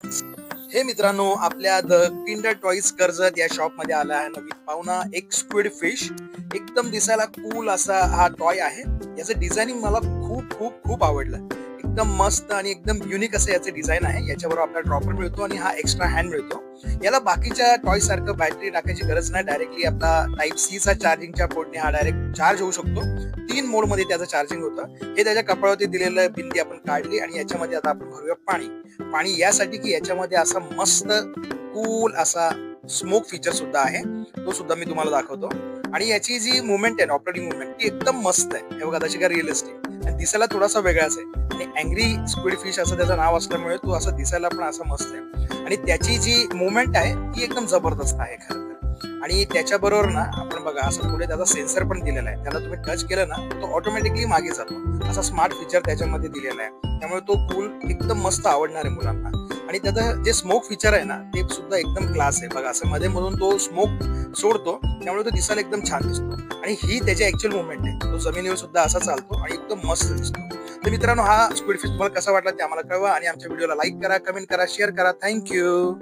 हे मित्रांनो, आपल्या द किंडर टॉईज कर्जत या शॉप मध्ये आला आहे नवीन पाहुणा एक स्क्विड फिश. एकदम दिसायला कूल असा हा टॉय आहे. याचं डिझायनिंग मला खूप खूप खूप आवडलं. एकदम मस्त आणि एकदम युनिक असं याचं डिझाईन आहे. याच्याबरोबर आपला ड्रॉपर मिळतो आणि हा एक्स्ट्रा हँड मिळतो. याला बाकीच्या टॉय सारखं बॅटरी टाकायची गरज नाही. डायरेक्टली आपला टाईप सी चा चार्जिंगच्या पोर्टने हा डायरेक्ट चार्ज होऊ शकतो. 3 मोड मध्ये त्याचं चार्जिंग होतं. हे त्याच्या कपाळावरती दिलेलं बिंदी आपण काढली आणि याच्यामध्ये आता आपण भरूया पाणी. पाणी यासाठी की याच्यामध्ये असा मस्त कूल असा स्मोक फीचर सुद्धा आहे. तो सुद्धा मी तुम्हाला दाखवतो. आणि याची जी मुवमेंट आहे, ऑपरेटिंग मुवमेंट, ती एकदम मस्त आहे. हे बघा, तशी काय रिअलिस्टिक आणि दिसायला थोडासा वेगळाच आहे. आणि अँग्री स्क्विड फिश असं त्याचं नाव असल्यामुळे तो असं दिसायला पण असं मस्त आहे. आणि त्याची जी मुवमेंट आहे ती एकदम जबरदस्त आहे खरं तर. आणि त्याच्याबरोबर ना आपण बघा, असं पुढे त्याचा सेन्सर पण दिलेला आहे. त्याला तुम्ही टच केलं ना तो ऑटोमॅटिकली मागे जातो. असा स्मार्ट फीचर त्याच्यामध्ये दिलेला आहे. त्यामुळे तो कूल एकदम मस्त आवडणार आहे मुलांना. आणि त्याचं जे स्मोक फीचर आहे ना ते सुद्धा एकदम क्लास आहे. बघा, असं मध्ये मधून तो स्मोक सोडतो, त्यामुळे तो दिसायला एकदम छान दिसतो. आणि ही त्याची ऍक्च्युअल मुवमेंट आहे. तो जमिनीवर सुद्धा असा चालतो आणि एकदम मस्त दिसतो. तर मित्रांनो, हा स्क्विड फिश तुम्हाला कसा वाटला ते आम्हाला कळवा आणि आमच्या व्हिडिओला लाईक करा, कमेंट करा, शेअर करा. थँक्यू.